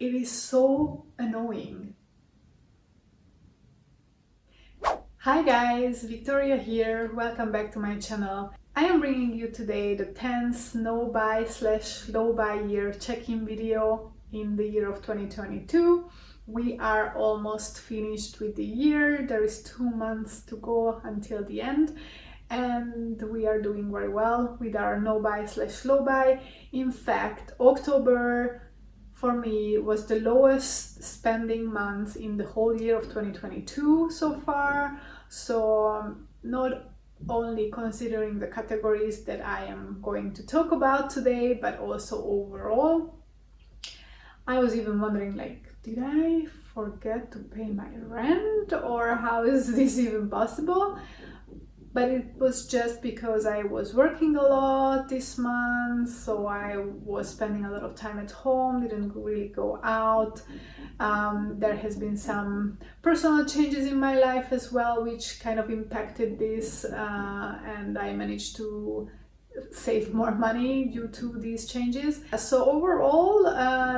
It is so annoying. Hi guys, Victoria here. Welcome back to my channel. I am bringing you today the 10th no buy / low buy year check-in video in the year of 2022. We are almost finished with the year. There is 2 months to go until the end, and we are doing very well with our no buy / low buy. In fact, October for me was the lowest spending month in the whole year of 2022 so far. So not only considering the categories that I am going to talk about today, but also overall. I was even wondering, like, did I forget to pay my rent, or how is this even possible? But it was just because I was working a lot this month, so I was spending a lot of time at home, didn't really go out. There has been some personal changes in my life as well, which kind of impacted this, and I managed to save more money due to these changes. So overall,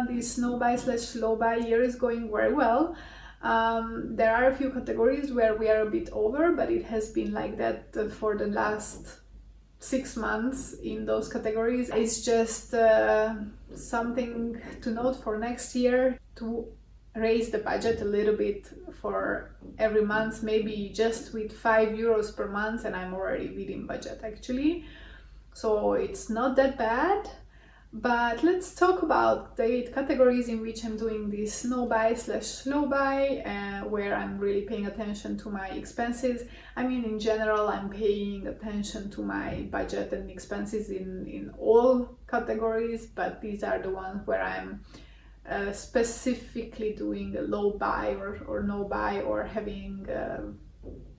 this no buy / low buy year is going very well. There are a few categories where we are a bit over, but it has been like that for the last 6 months in those categories. It's just something to note for next year, to raise the budget a little bit for every month, maybe just with €5 per month, and I'm already within budget actually. So it's not that bad. But let's talk about the 8 categories in which I'm doing this no buy / low buy, where I'm really paying attention to my expenses. I mean, in general, I'm paying attention to my budget and expenses in all categories, but these are the ones where I'm specifically doing a low buy or no buy, or having a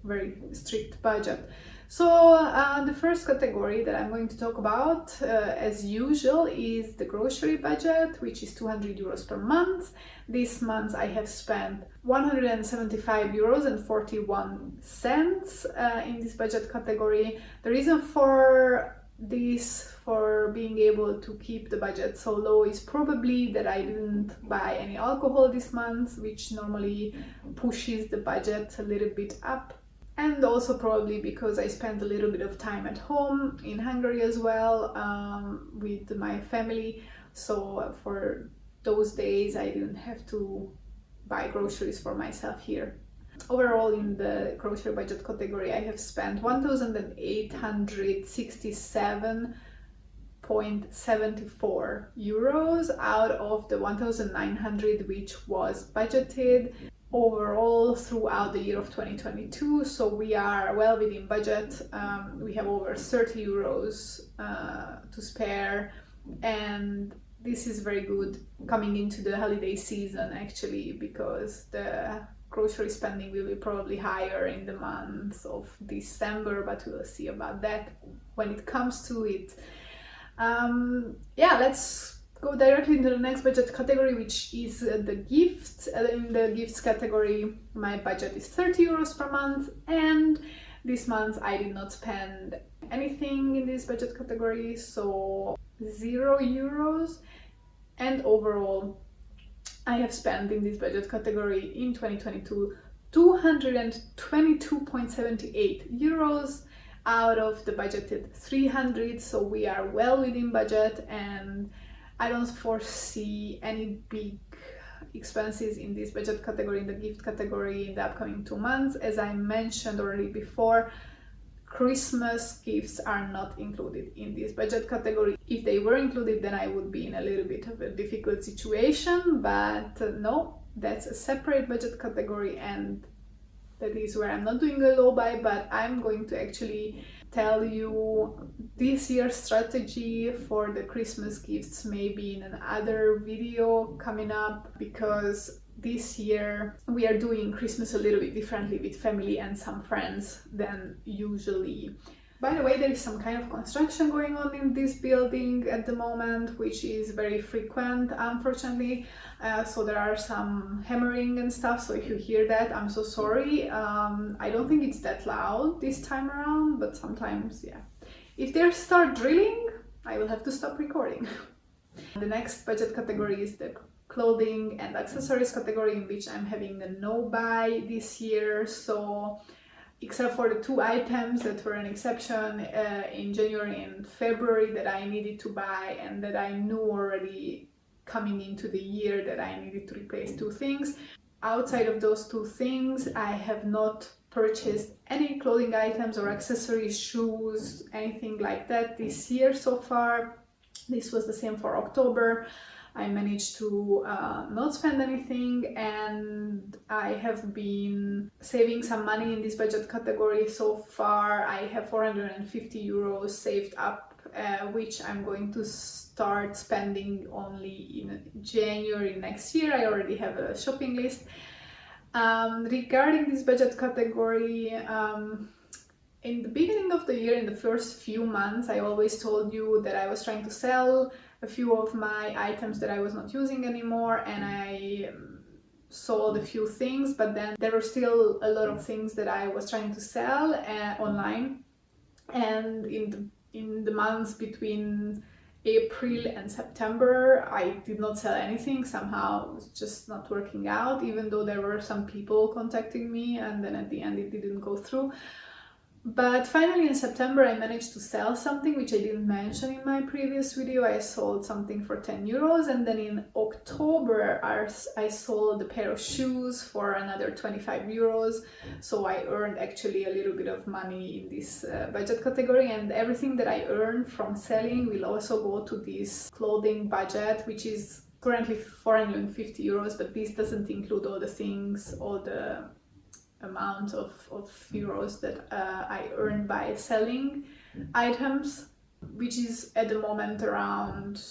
very strict budget. So the first category that I'm going to talk about, as usual, is the grocery budget, which is €200 per month. This month I have spent €175.41 in this budget category. The reason for this, for being able to keep the budget so low, is probably that I didn't buy any alcohol this month, which normally pushes the budget a little bit up. And also probably because I spent a little bit of time at home in Hungary as well, with my family. So for those days I didn't have to buy groceries for myself here. Overall, in the grocery budget category, I have spent €1,867.74 out of the 1,900 which was budgeted overall throughout the year of 2022. So we are well within budget. We have over €30 to spare, and this is very good coming into the holiday season actually, because the grocery spending will be probably higher in the month of December, but we'll see about that when it comes to it. Let's go directly into the next budget category, which is the gifts. In the gifts category, my budget is €30 per month, and this month I did not spend anything in this budget category, so €0. And overall, I have spent in this budget category in 2022 €222.78 out of the budgeted 300. So we are well within budget, and I don't foresee any big expenses in this budget category, in the gift category, in the upcoming 2 months. As I mentioned already before, Christmas gifts are not included in this budget category. If they were included, then I would be in a little bit of a difficult situation, but no, that's a separate budget category, and that is where I'm not doing a low buy. But I'm going to actually tell you this year's strategy for the Christmas gifts, maybe in another video coming up, because this year we are doing Christmas a little bit differently with family and some friends than usually. By the way, there is some kind of construction going on in this building at the moment, which is very frequent, unfortunately. So there are some hammering and stuff, so if you hear that, I'm so sorry. I don't think it's that loud this time around, but sometimes, yeah. If they start drilling, I will have to stop recording. The next budget category is the clothing and accessories category, in which I'm having a no buy this year. So except for the 2 items that were an exception in January and February that I needed to buy and that I knew already coming into the year that I needed to replace 2 things. Outside of those 2 things, I have not purchased any clothing items or accessories, shoes, anything like that this year so far. This was the same for October. I managed to not spend anything, and I have been saving some money in this budget category so far. I have 450 euros saved up, which I'm going to start spending only in January next year. I already have a shopping list. Regarding this budget category, in the beginning of the year, in the first few months, I always told you that I was trying to sell a few of my items that I was not using anymore, and I sold a few things, but then there were still a lot of things that I was trying to sell online. And in the months between April and September, I did not sell anything. Somehow it's just not working out, even though there were some people contacting me, and then at the end it didn't go through. But finally in September I managed to sell something which I didn't mention in my previous video. I sold something for 10 euros, and then in October I sold a pair of shoes for another 25 euros. So I earned actually a little bit of money in this budget category, and everything that I earned from selling will also go to this clothing budget, which is currently 450 euros, but this doesn't include all the things, all the amount of euros that I earn by selling items, which is at the moment around,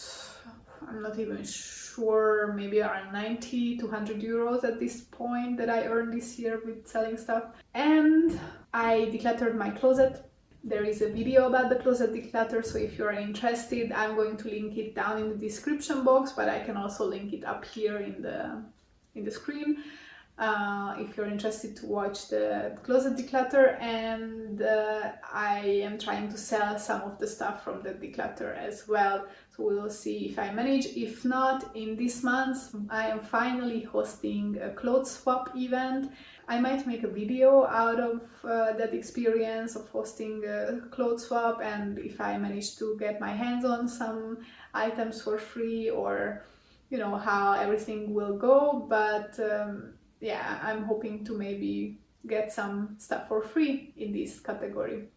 I'm not even sure, maybe around 90 to 100 euros at this point that I earned this year with selling stuff. And I decluttered my closet. There is a video about the closet declutter, so if you're interested, I'm going to link it down in the description box, but I can also link it up here in the screen. If you're interested to watch the closet declutter. And I am trying to sell some of the stuff from the declutter as well, so we'll see if I manage. If not, in this month I am finally hosting a clothes swap event. I might make a video out of that experience of hosting a clothes swap, and if I manage to get my hands on some items for free, or you know how everything will go. But yeah, I'm hoping to maybe get some stuff for free in this category.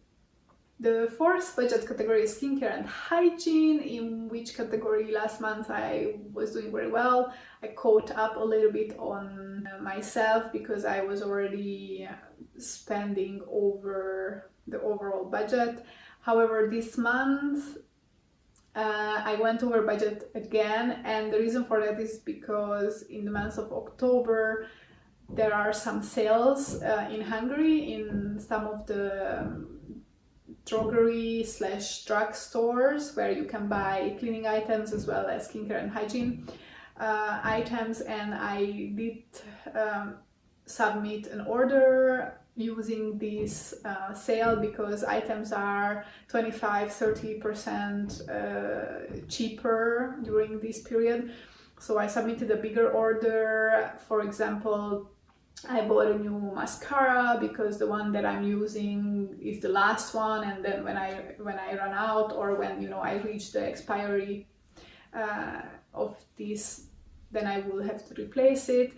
The 4th budget category is skincare and hygiene, in which category last month I was doing very well. I caught up a little bit on myself because I was already spending over the overall budget. However, this month I went over budget again, and the reason for that is because in the month of October there are some sales in Hungary in some of the drogery / drug stores where you can buy cleaning items as well as skincare and hygiene items, and I did submit an order using this sale because items are 25-30% cheaper during this period. So I submitted a bigger order. For example, I bought a new mascara because the one that I'm using is the last one, and then when I run out, or when I reach the expiry of this, then I will have to replace it.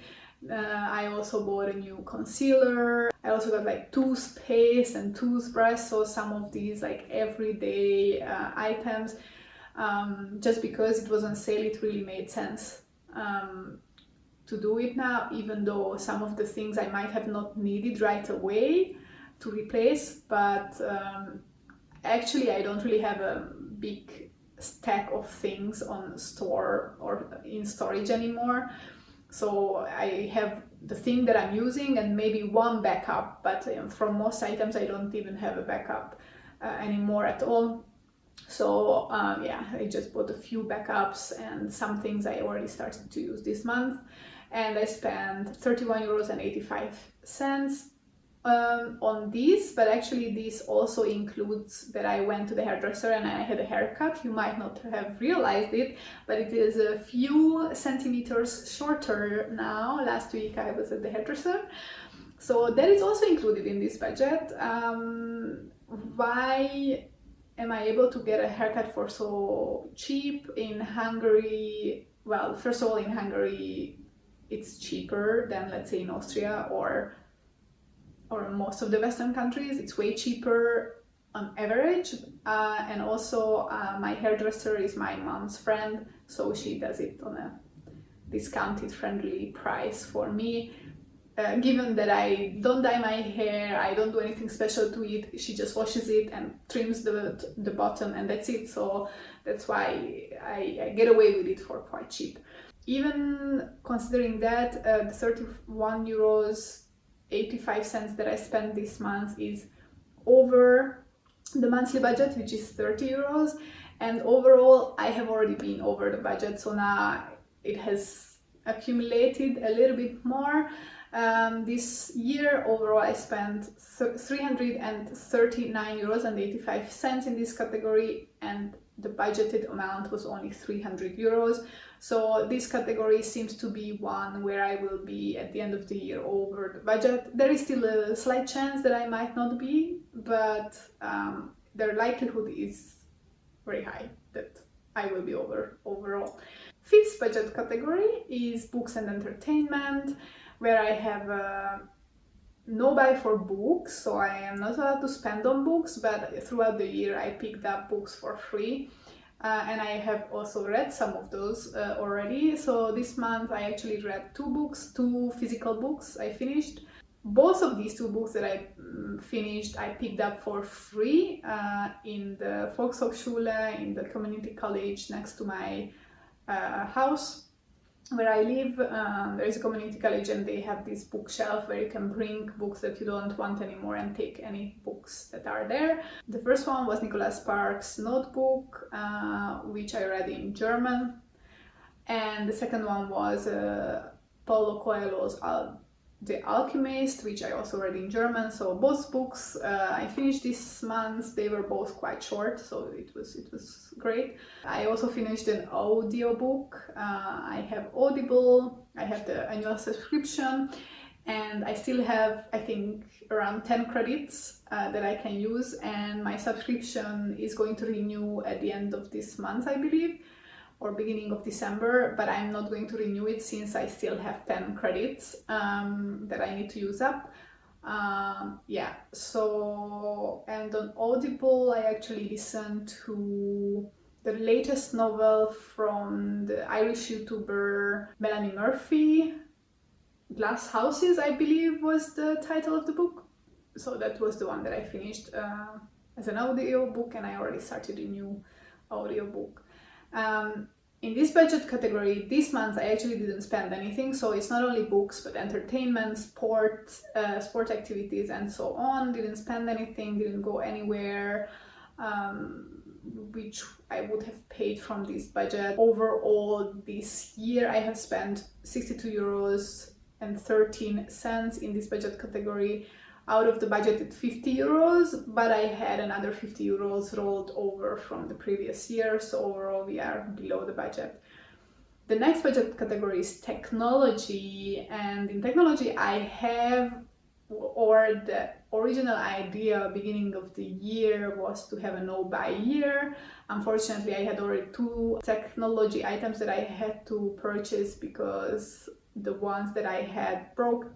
I also bought a new concealer. I also got like toothpaste and toothbrush, so some of these like everyday items. Just because it was on sale, it really made sense to do it now, even though some of the things I might have not needed right away to replace. But actually I don't really have a big stack of things on store or in storage anymore. So I have the thing that I'm using and maybe one backup, but from most items I don't even have a backup anymore at all. So yeah, I just bought a few backups, and some things I already started to use this month, and I spent 31.85 euros. on this, but actually this also includes that I went to the hairdresser and I had a haircut. You might not have realized it, but it is a few centimeters shorter now. Last week I was at the hairdresser, so that is also included in this budget. Why am I able to get a haircut for so cheap in Hungary? Well, first of all, in Hungary it's cheaper than, let's say, in Austria or most of the Western countries. It's way cheaper on average, and also my hairdresser is my mom's friend, so she does it on a discounted friendly price for me. Given that I don't dye my hair, I don't do anything special to it, she just washes it and trims the bottom and that's it. So that's why I get away with it for quite cheap. Even considering that, the 31 euros 85 cents that I spent this month is over the monthly budget, which is 30 euros, and overall I have already been over the budget, so now it has accumulated a little bit more. This year overall I spent 339 euros and 85 cents in this category, and the budgeted amount was only 300 euros. So this category seems to be one where I will be at the end of the year over the budget. There is still a slight chance that I might not be, but the likelihood is very high that I will be over overall. Fifth budget category is books and entertainment, where I have no buy for books, so I am not allowed to spend on books, but throughout the year I picked up books for free. And I have also read some of those already. So this month I actually read two physical books I finished. Both of these two books that I finished I picked up for free in the Volkshochschule, in the community college next to my house where I live. There is a community college and they have this bookshelf where you can bring books that you don't want anymore and take any books that are there. The first one was Nicholas Sparks' Notebook, which I read in German, and the second one was Paulo Coelho's The Alchemist, which I also read in German. So both books I finished this month. They were both quite short, so it was great. I also finished an audiobook. I have Audible, I have the annual subscription, and I still have, I think, around 10 credits that I can use, and my subscription is going to renew at the end of this month, I believe, or beginning of December, but I'm not going to renew it since I still have 10 credits that I need to use up. Yeah, so, and on Audible I actually listened to the latest novel from the Irish YouTuber Melanie Murphy. Glass Houses, I believe, was the title of the book. So that was the one that I finished as an audio book, and I already started a new audio book. In this budget category, this month I actually didn't spend anything, so it's not only books but entertainment, sport activities and so on. Didn't spend anything, didn't go anywhere, which I would have paid from this budget. Overall this year I have spent 62 euros and 13 cents in this budget category, out of the budgeted 50 euros, but I had another 50 euros rolled over from the previous year, so overall we are below the budget. The next budget category is technology, and in technology I have, or the original idea beginning of the year was to have a no-buy year. Unfortunately I had already 2 technology items that I had to purchase because the ones that I had broke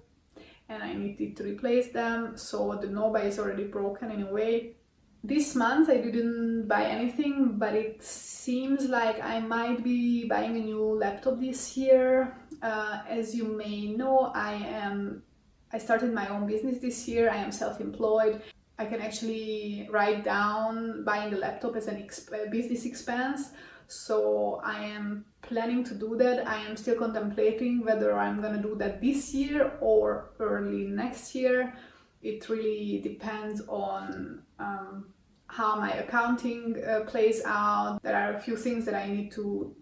and I needed to replace them, so the no-buy is already broken in a way. This month I didn't buy anything, but it seems like I might be buying a new laptop this year. As you may know, I started my own business this year. I am self-employed. I can actually write down buying the laptop as a business expense. So I am planning to do that. I am still contemplating whether I'm gonna do that this year or early next year. It really depends on how my accounting plays out. There are a few things that I need to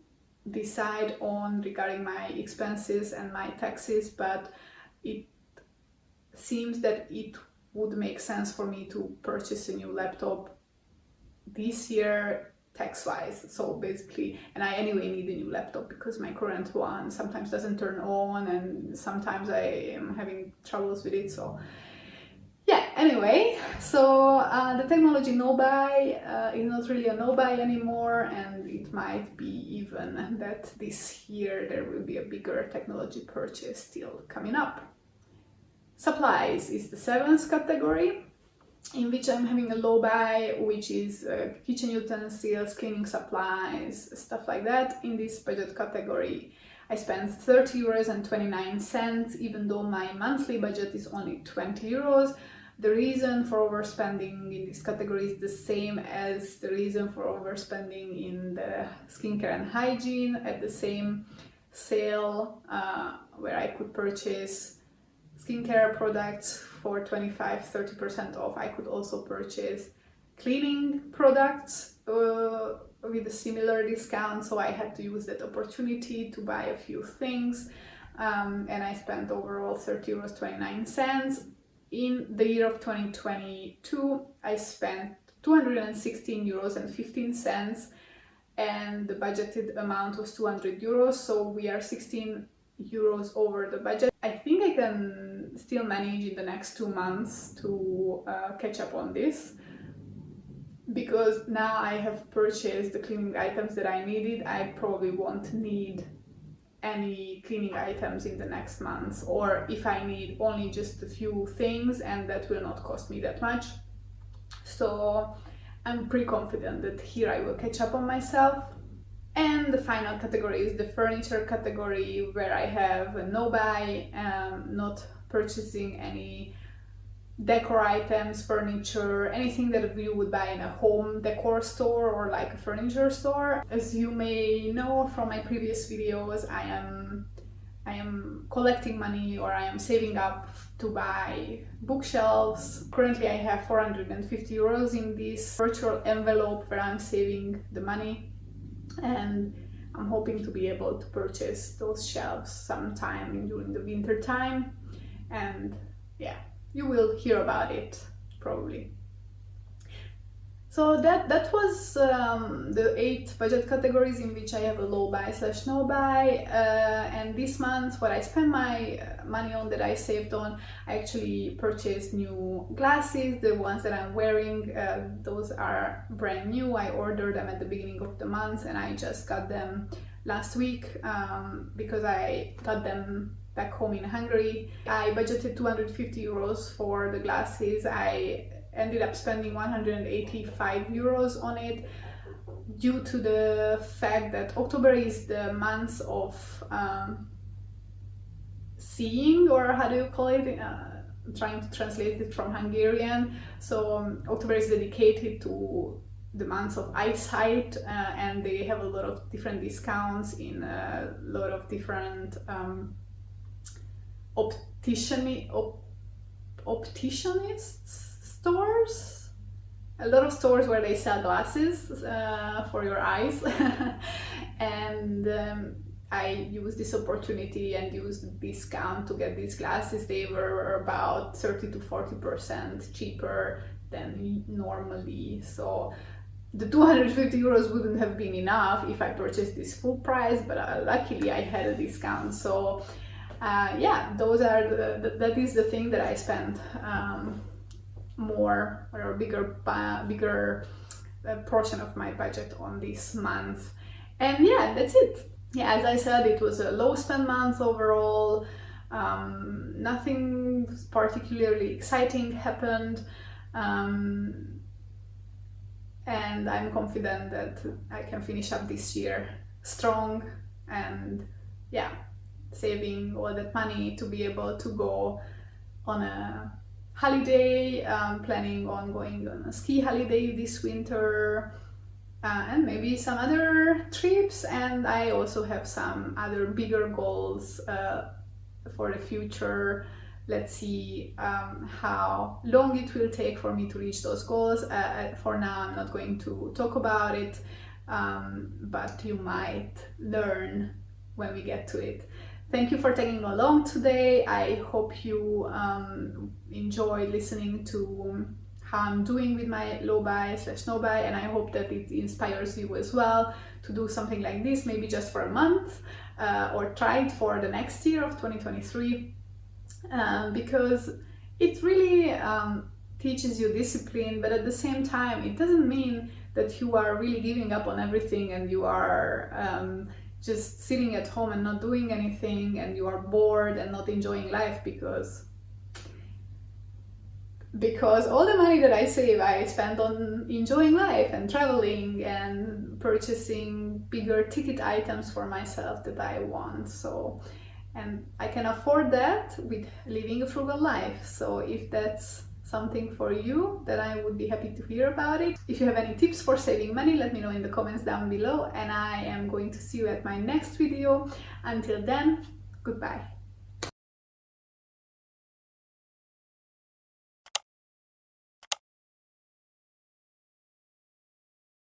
decide on regarding my expenses and my taxes, but it seems that it would make sense for me to purchase a new laptop this year tax-wise. So basically, and I anyway need a new laptop because my current one sometimes doesn't turn on and sometimes I am having troubles with it. So yeah, anyway, so the technology no-buy is not really a no-buy anymore, and it might be even that this year there will be a bigger technology purchase still coming up. Supplies is the 7th category, in which I'm having a low buy, which is kitchen utensils, cleaning supplies, stuff like that. In this budget category, I spent 30 euros and 29 cents, even though my monthly budget is only 20 euros. The reason for overspending in this category is the same as the reason for overspending in the skincare and hygiene. At the same sale where I could purchase skincare products for 25-30% off, I could also purchase cleaning products with a similar discount, so I had to use that opportunity to buy a few things, and I spent overall 30 euros 29 cents. In the year of 2022, I spent 216 euros and 15 cents, and the budgeted amount was 200 euros, so we are 16 euros over the budget. I think I can still manage in the next 2 months to catch up on this, because now I have purchased the cleaning items that I needed. I probably won't need any cleaning items in the next months, or if I need only just a few things, and that will not cost me that much. So I'm pretty confident that here I will catch up on myself. And the final category is the furniture category, where I have a no buy, not purchasing any decor items, furniture, anything that you would buy in a home decor store or like a furniture store. As you may know from my previous videos, I am collecting money, or I am saving up to buy bookshelves. Currently I have 450 euros in this virtual envelope where I'm saving the money, and I'm hoping to be able to purchase those shelves sometime during the winter time, and yeah, you will hear about it probably. So that was the 8 budget categories in which I have a low buy / no buy, and this month what I spent my money on, that I saved on, I actually purchased new glasses. The ones that I'm wearing, those are brand new. I ordered them at the beginning of the month and I just got them last week because I got them back home in Hungary. I budgeted 250 euros for the glasses. I ended up spending 185 euros on it, due to the fact that October is the month of seeing, or how do you call it? I'm trying to translate it from Hungarian. So October is dedicated to the month of eyesight, and they have a lot of different discounts in a lot of different opticianists stores, a lot of stores where they sell glasses for your eyes. And I used this opportunity and used the discount to get these glasses. They were about 30 to 40% cheaper than normally, so the 250 euros wouldn't have been enough if I purchased this full price, but luckily I had a discount. So yeah, those are that is the thing that I spent more or a bigger portion of my budget on this month. And yeah, that's it. Yeah, as I said, it was a low spend month overall. Nothing particularly exciting happened, and I'm confident that I can finish up this year strong, and yeah, saving all that money to be able to go on a holiday, planning on going on a ski holiday this winter, and maybe some other trips. And I also have some other bigger goals for the future. Let's see how long it will take for me to reach those goals. For now, I'm not going to talk about it, but you might learn when we get to it. Thank you for tagging along today. I hope you enjoy listening to how I'm doing with my low buy / no buy, and I hope that it inspires you as well to do something like this, maybe just for a month, or try it for the next year of 2023, because it really teaches you discipline, but at the same time it doesn't mean that you are really giving up on everything and you are just sitting at home and not doing anything and you are bored and not enjoying life, because all the money that I save I spend on enjoying life and traveling and purchasing bigger ticket items for myself that I want. So, and I can afford that with living a frugal life. So if that's something for you, then I would be happy to hear about it. If you have any tips for saving money, let me know in the comments down below, and I am going to see you at my next video. Until then, goodbye.